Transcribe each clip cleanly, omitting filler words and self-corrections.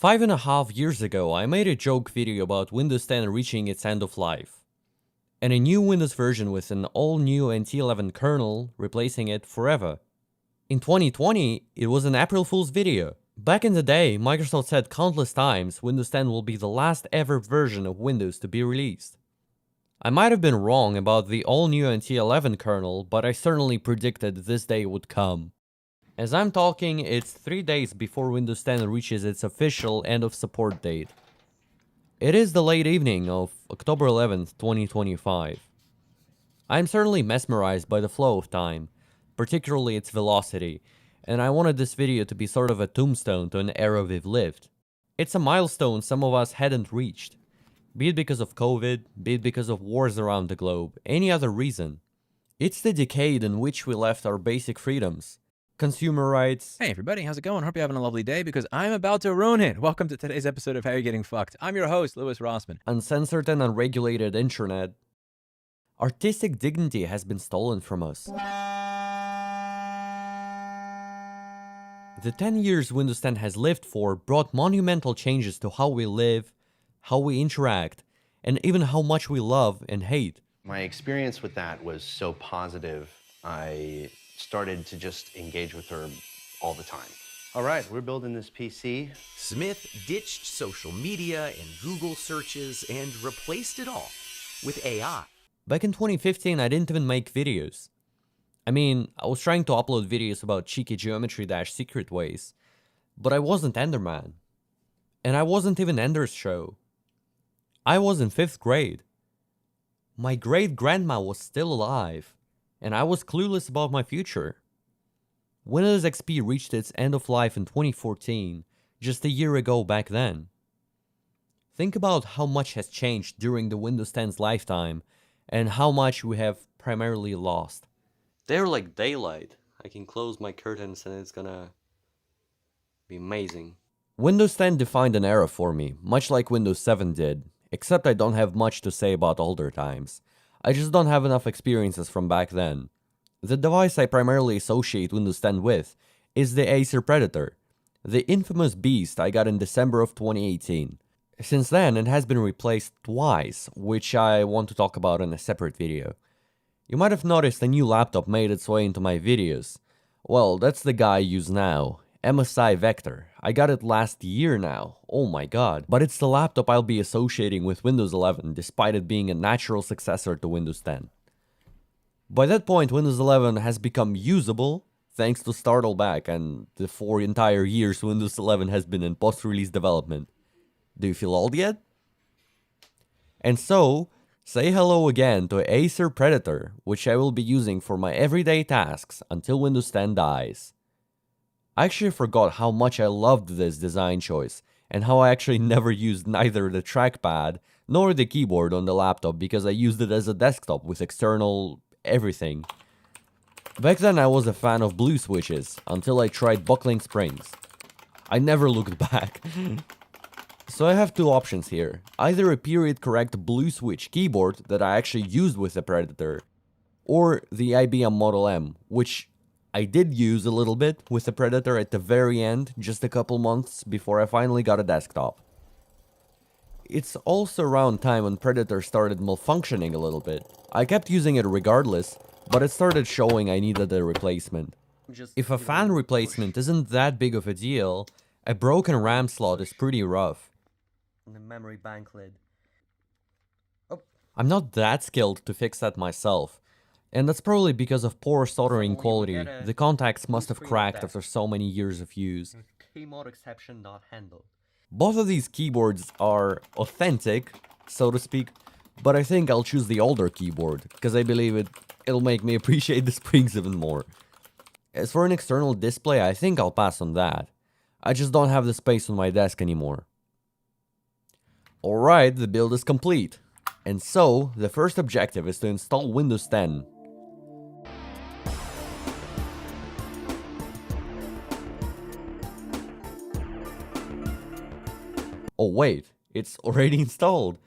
5.5 years ago, I made a joke video about Windows 10 reaching its end of life, and a new Windows version with an all-new NT11 kernel replacing it forever. In 2020, it was an April Fool's video. Back in the day, Microsoft said countless times Windows 10 will be the last ever version of Windows to be released. I might have been wrong about the all-new NT11 kernel, but I certainly predicted this day would come. As I'm talking, it's 3 days before Windows 10 reaches its official end of support date. It is the late evening of October 11th, 2025. I'm certainly mesmerized by the flow of time, particularly its velocity, and I wanted this video to be sort of a tombstone to an era we've lived. It's a milestone some of us hadn't reached, be it because of COVID, be it because of wars around the globe, any other reason. It's the decade in which we left our basic freedoms. Consumer rights. Hey everybody, how's it going? Hope you're having a lovely day because I'm about to ruin it. Welcome to today's episode of How You're Getting Fucked. I'm your host, Louis Rossman. Uncensored and unregulated internet. Artistic dignity has been stolen from us. The 10 years Windows 10 has lived for brought monumental changes to how we live, how we interact, and even how much we love and hate. My experience with that was so positive, I started to just engage with her all the time. All right, we're building this PC. Smith ditched social media and Google searches and replaced it all with AI. Back in 2015, I didn't even make videos. I mean, I was trying to upload videos about cheeky geometry-secret ways, but I wasn't Enderman. And I wasn't even Ender's Show. I was in 5th grade. My great-grandma was still alive, and I was clueless about my future. Windows XP reached its end of life in 2014, just a year ago back then. Think about how much has changed during the Windows 10's lifetime, and how much we have primarily lost. They're like daylight. I can close my curtains and it's gonna be amazing. Windows 10 defined an era for me, much like Windows 7 did, except I don't have much to say about older times. I just don't have enough experiences from back then. The device I primarily associate Windows 10 with is the Acer Predator, the infamous beast I got in December of 2018. Since then, it has been replaced twice, which I want to talk about in a separate video. You might have noticed a new laptop made its way into my videos. Well, that's the guy I use now, MSI Vector. I got it last year now, oh my god. But it's the laptop I'll be associating with Windows 11, despite it being a natural successor to Windows 10. By that point, Windows 11 has become usable, thanks to Startleback and the 4 entire years Windows 11 has been in post-release development. Do you feel old yet? And so, say hello again to Acer Predator, which I will be using for my everyday tasks until Windows 10 dies. I actually forgot how much I loved this design choice, and how I actually never used neither the trackpad nor the keyboard on the laptop because I used it as a desktop with external everything. Back then I was a fan of blue switches, until I tried buckling springs. I never looked back. So I have two options here, either a period correct blue switch keyboard that I actually used with the Predator, or the IBM Model M, which I did use a little bit with the Predator at the very end, just a couple months before I finally got a desktop. It's also around time when Predator started malfunctioning a little bit. I kept using it regardless, but it started showing I needed a replacement. If a fan replacement isn't that big of a deal, a broken RAM slot is pretty rough. And the memory bank lid. Oh. I'm not that skilled to fix that myself. And that's probably because of poor soldering quality. The contacts must have cracked after so many years of use. Keyboard exception not handled. Both of these keyboards are authentic, so to speak, but I think I'll choose the older keyboard, because I believe it'll make me appreciate the springs even more. As for an external display, I think I'll pass on that. I just don't have the space on my desk anymore. Alright, the build is complete. And so, the first objective is to install Windows 10. Oh wait, it's already installed.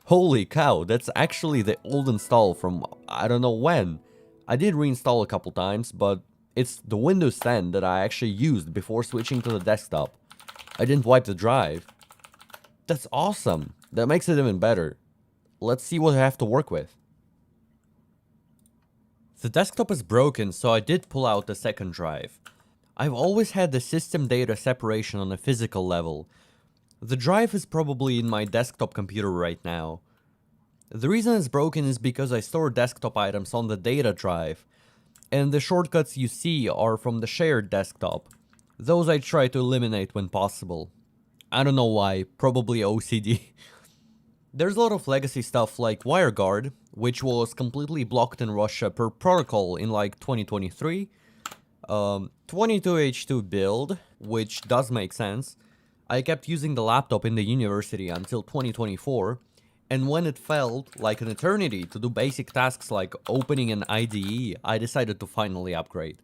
Holy cow, that's actually the old install from I don't know when. I did reinstall a couple times, but it's the Windows 10 that I actually used before switching to the desktop. I didn't wipe the drive. That's awesome. That makes it even better. Let's see what I have to work with. The desktop is broken, so I did pull out the second drive. I've always had the system data separation on a physical level. The drive is probably in my desktop computer right now. The reason it's broken is because I store desktop items on the data drive, and the shortcuts you see are from the shared desktop. Those I try to eliminate when possible. I don't know why, probably OCD. There's a lot of legacy stuff like WireGuard, which was completely blocked in Russia per protocol in like 2023. 22H2 build, which does make sense. I kept using the laptop in the university until 2024, and when it felt like an eternity to do basic tasks like opening an IDE, I decided to finally upgrade.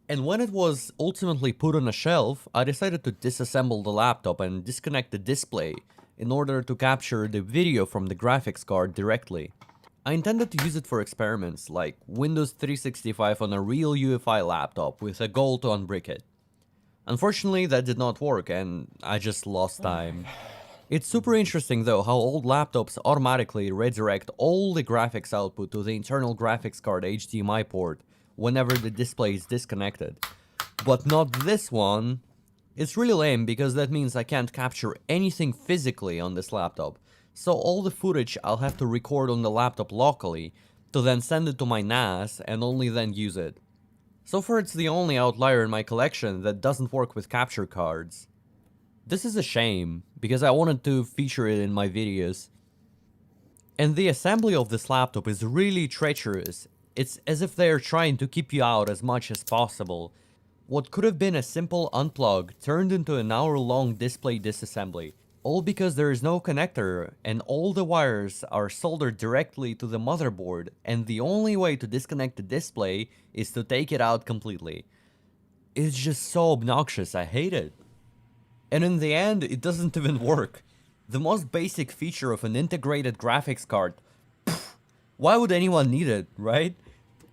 And when it was ultimately put on a shelf, I decided to disassemble the laptop and disconnect the display in order to capture the video from the graphics card directly. I intended to use it for experiments like Windows 365 on a real UEFI laptop with a goal to unbrick it. Unfortunately, that did not work and I just lost time. It's super interesting though how old laptops automatically redirect all the graphics output to the internal graphics card HDMI port whenever the display is disconnected. But not this one. It's really lame because that means I can't capture anything physically on this laptop. So all the footage I'll have to record on the laptop locally to then send it to my NAS and only then use it. So far it's the only outlier in my collection that doesn't work with capture cards. This is a shame, because I wanted to feature it in my videos. And the assembly of this laptop is really treacherous. It's as if they are trying to keep you out as much as possible. What could have been a simple unplug turned into an hour-long display disassembly. All because there is no connector and all the wires are soldered directly to the motherboard, and the only way to disconnect the display is to take it out completely. It's just so obnoxious, I hate it. And in the end, it doesn't even work. The most basic feature of an integrated graphics card. Pfft, why would anyone need it, right?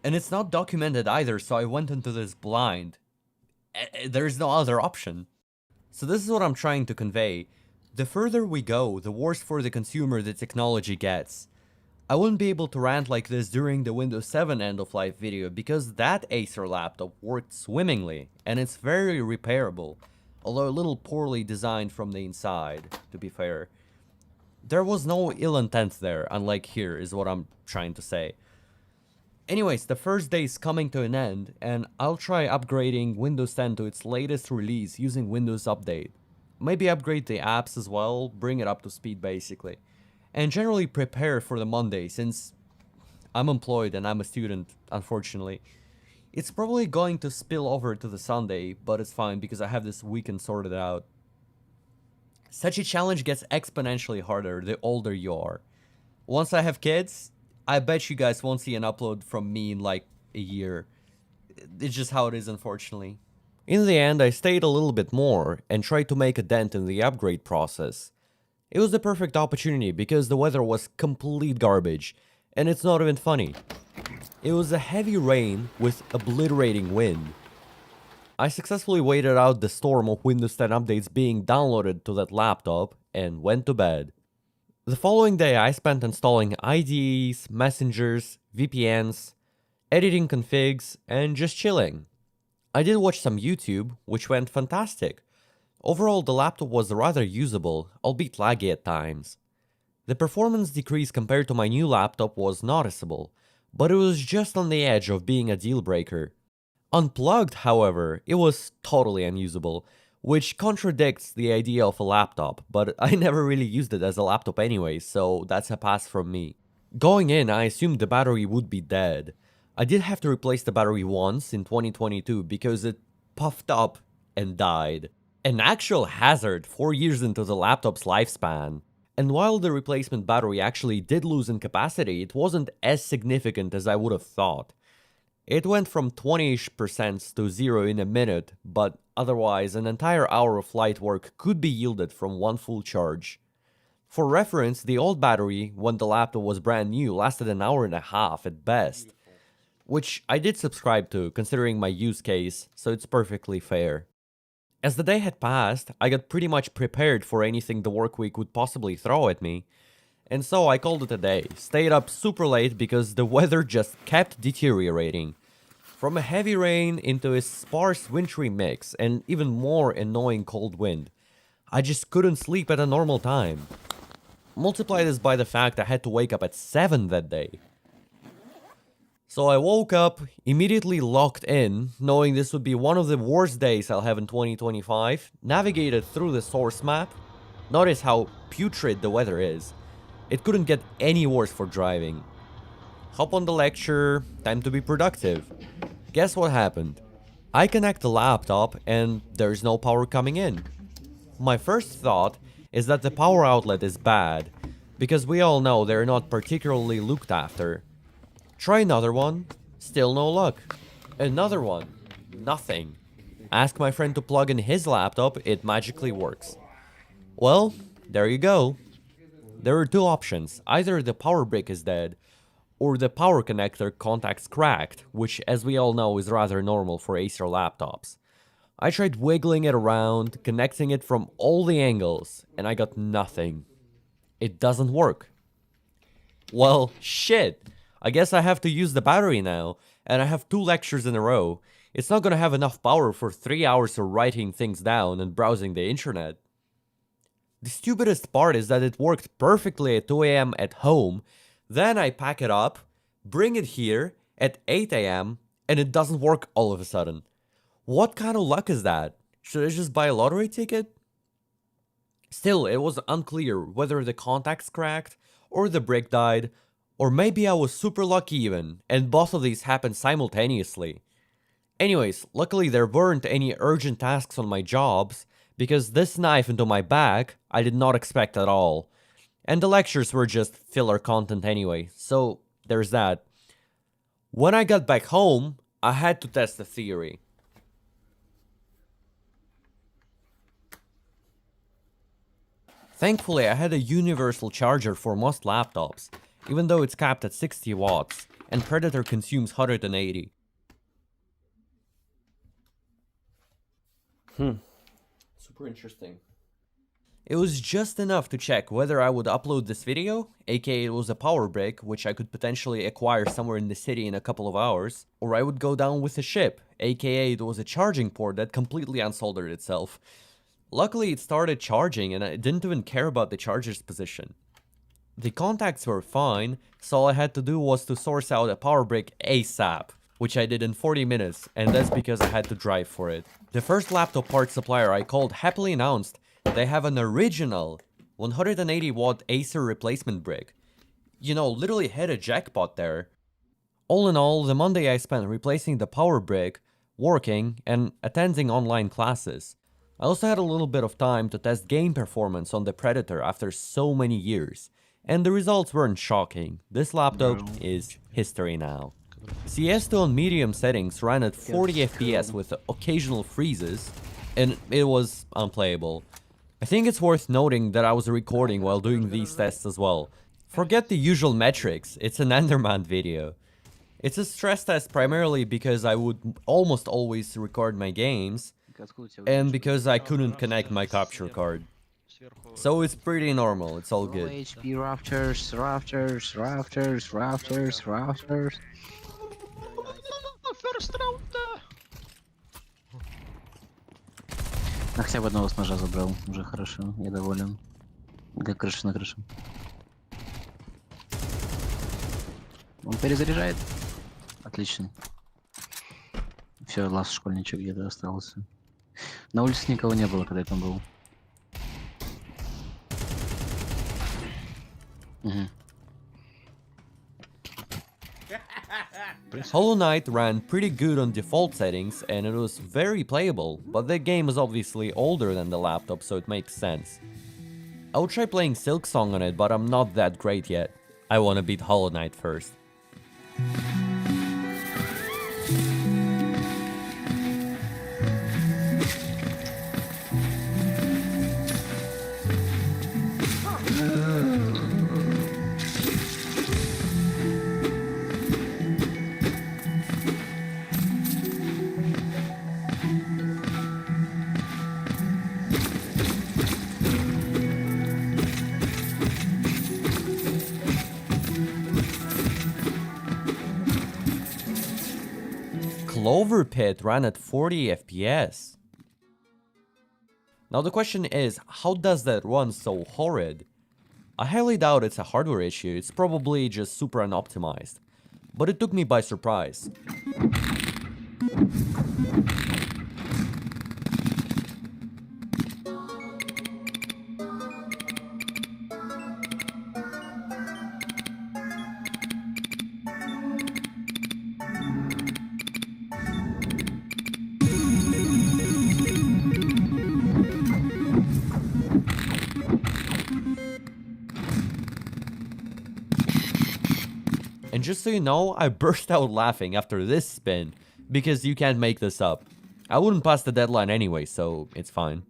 And it's not documented either, so I went into this blind. There's no other option. So this is what I'm trying to convey. The further we go, the worse for the consumer the technology gets. I wouldn't be able to rant like this during the Windows 7 end-of-life video because that Acer laptop worked swimmingly, and it's very repairable, although a little poorly designed from the inside, to be fair. There was no ill intent there, unlike here, is what I'm trying to say. Anyways, the first day is coming to an end, and I'll try upgrading Windows 10 to its latest release using Windows Update. Maybe upgrade the apps as well, bring it up to speed basically. And generally prepare for the Monday, since I'm employed and I'm a student, unfortunately. It's probably going to spill over to the Sunday, but it's fine because I have this weekend sorted out. Such a challenge gets exponentially harder the older you are. Once I have kids, I bet you guys won't see an upload from me in like a year. It's just how it is, unfortunately. In the end, I stayed a little bit more and tried to make a dent in the upgrade process. It was the perfect opportunity because the weather was complete garbage, and it's not even funny. It was a heavy rain with obliterating wind. I successfully waited out the storm of Windows 10 updates being downloaded to that laptop and went to bed. The following day I spent installing IDEs, messengers, VPNs, editing configs, and just chilling. I did watch some YouTube, which went fantastic. Overall, the laptop was rather usable, albeit laggy at times. The performance decrease compared to my new laptop was noticeable, but it was just on the edge of being a deal breaker. Unplugged, however, it was totally unusable, which contradicts the idea of a laptop, but I never really used it as a laptop anyway, so that's a pass from me. Going in, I assumed the battery would be dead. I did have to replace the battery once in 2022 because it puffed up and died. An actual hazard 4 years into the laptop's lifespan. And while the replacement battery actually did lose in capacity, it wasn't as significant as I would have thought. It went from 20-ish% to 0 in a minute, but otherwise an entire hour of light work could be yielded from one full charge. For reference, the old battery, when the laptop was brand new, lasted an hour and a half at best. Which I did subscribe to, considering my use case, so it's perfectly fair. As the day had passed, I got pretty much prepared for anything the work week would possibly throw at me. And so I called it a day, stayed up super late because the weather just kept deteriorating. From a heavy rain into a sparse wintry mix and even more annoying cold wind. I just couldn't sleep at a normal time. Multiply this by the fact I had to wake up at 7 that day. So I woke up, immediately locked in, knowing this would be one of the worst days I'll have in 2025, navigated through the source map. Notice how putrid the weather is. It couldn't get any worse for driving. Hop on the lecture, time to be productive. Guess what happened? I connect the laptop and there's no power coming in. My first thought is that the power outlet is bad, because we all know they're not particularly looked after. Try another one, still no luck. Another one, nothing. Ask my friend to plug in his laptop, it magically works. Well, there you go. There are two options, either the power brick is dead, or the power connector contact's cracked, which as we all know is rather normal for Acer laptops. I tried wiggling it around, connecting it from all the angles, and I got nothing. It doesn't work. Well, shit. I guess I have to use the battery now, and I have 2 lectures in a row. It's not gonna have enough power for 3 hours of writing things down and browsing the internet. The stupidest part is that it worked perfectly at 2 AM at home, then I pack it up, bring it here at 8 AM, and it doesn't work all of a sudden. What kind of luck is that? Should I just buy a lottery ticket? Still, it was unclear whether the contacts cracked, or the brick died, or maybe I was super lucky even, and both of these happened simultaneously. Anyways, luckily there weren't any urgent tasks on my jobs, because this knife into my back I did not expect at all. And the lectures were just filler content anyway, so there's that. When I got back home, I had to test the theory. Thankfully, I had a universal charger for most laptops, even though it's capped at 60 watts, and Predator consumes 180. Super interesting. It was just enough to check whether I would upload this video, aka it was a power brick, which I could potentially acquire somewhere in the city in a couple of hours, or I would go down with a ship, aka it was a charging port that completely unsoldered itself. Luckily it started charging and I didn't even care about the charger's position. The contacts were fine, so all I had to do was to source out a power brick ASAP, which I did in 40 minutes, and that's because I had to drive for it. The first laptop part supplier I called happily announced they have an original 180 watt Acer replacement brick. You know, literally hit a jackpot there. All in all, the Monday I spent replacing the power brick, working, and attending online classes. I also had a little bit of time to test game performance on the Predator after so many years. And the results weren't shocking. This laptop is history now. CS2 on medium settings ran at 40 FPS with occasional freezes, and it was unplayable. I think it's worth noting that I was recording while doing these tests as well. Forget the usual metrics, it's an Enderman video. It's a stress test primarily because I would almost always record my games, and because I couldn't connect my capture card. So it's pretty normal, it's all good. HP rafters. Ну, хотя бы одного смажа забрал, уже хорошо, я доволен. Как крыша на крыше. Он перезаряжает. Отлично. Все, лаз школьничек где-то остался. На улице никого не было, когда я там был. Hollow Knight ran pretty good on default settings and it was very playable, but the game is obviously older than the laptop, so it makes sense. I would try playing Silksong on it, but I'm not that great yet. I wanna beat Hollow Knight first. Clover Pit ran at 40 FPS. Now the question is, how does that run so horrid? I highly doubt it's a hardware issue, it's probably just super unoptimized. But it took me by surprise. And just so you know, I burst out laughing after this spin, because you can't make this up. I wouldn't pass the deadline anyway, so it's fine.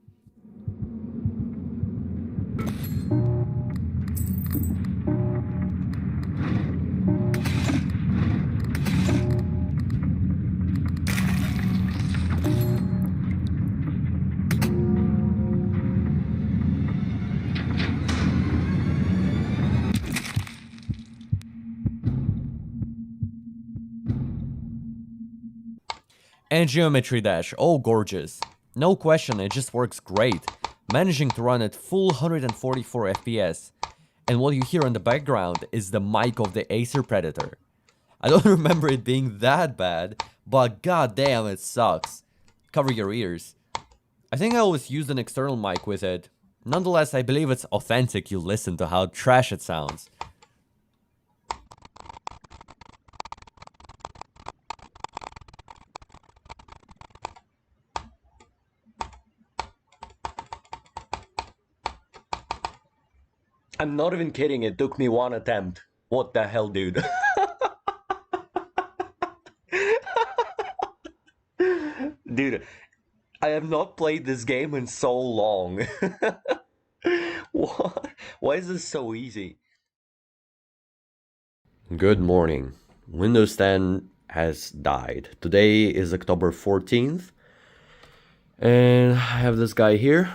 And Geometry Dash, oh gorgeous. No question, it just works great, managing to run at full 144 FPS. And what you hear in the background is the mic of the Acer Predator. I don't remember it being that bad, but goddamn it sucks. Cover your ears. I think I always used an external mic with it. Nonetheless, I believe it's authentic you listen to how trash it sounds. I'm not even kidding, it took me one attempt. What the hell, dude? Dude, I have not played this game in so long. Why is this so easy? Good morning. Windows 10 has died. Today is October 14th. And I have this guy here.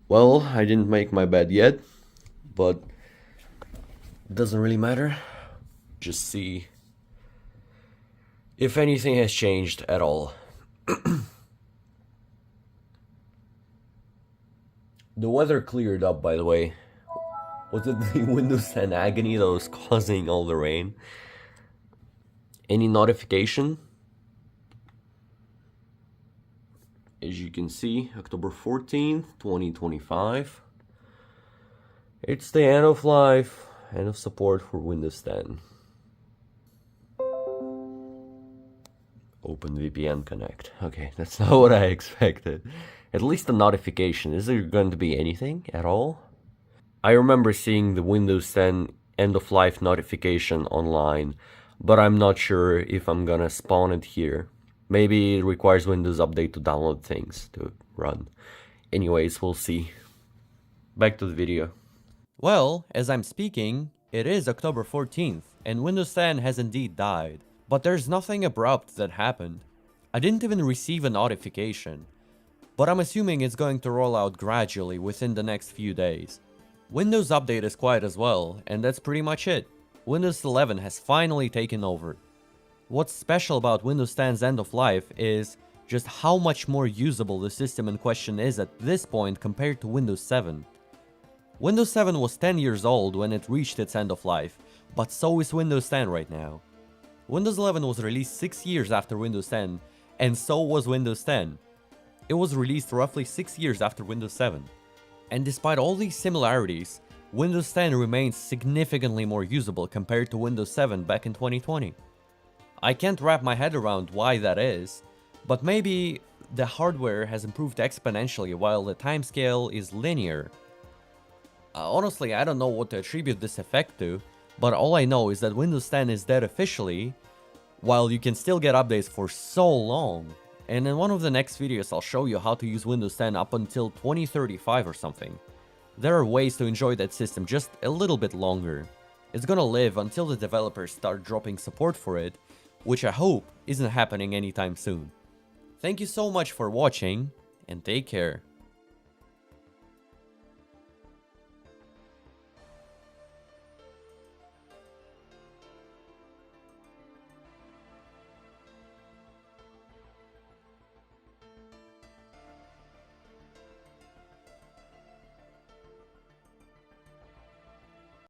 Well, I didn't make my bed yet, but it doesn't really matter. Just see if anything has changed at all. The weather cleared up, by the way. Was it the Windows 10 agony that was causing all the rain? Any notification? As you can see, October 14th, 2025. It's the end of life, end of support for Windows 10. Open VPN Connect. Okay, that's not what I expected. At least a notification. Is there going to be anything at all? I remember seeing the Windows 10 end of life notification online, but I'm not sure if I'm gonna spawn it here. Maybe it requires Windows Update to download things to run. Anyways, we'll see. Back to the video. Well, as I'm speaking, it is October 14th, and Windows 10 has indeed died. But there's nothing abrupt that happened. I didn't even receive a notification. But I'm assuming it's going to roll out gradually within the next few days. Windows Update is quiet as well, and that's pretty much it. Windows 11 has finally taken over. What's special about Windows 10's end of life is just how much more usable the system in question is at this point compared to Windows 7. Windows 7 was 10 years old when it reached its end of life, but so is Windows 10 right now. Windows 11 was released 6 years after Windows 10, and so was Windows 10. It was released roughly 6 years after Windows 7. And despite all these similarities, Windows 10 remains significantly more usable compared to Windows 7 back in 2020. I can't wrap my head around why that is, but maybe the hardware has improved exponentially while the timescale is linear. Honestly, I don't know what to attribute this effect to, but all I know is that Windows 10 is dead officially, while you can still get updates for so long. And in one of the next videos I'll show you how to use Windows 10 up until 2035 or something. There are ways to enjoy that system just a little bit longer. It's gonna live until the developers start dropping support for it, which I hope isn't happening anytime soon. Thank you so much for watching, and take care.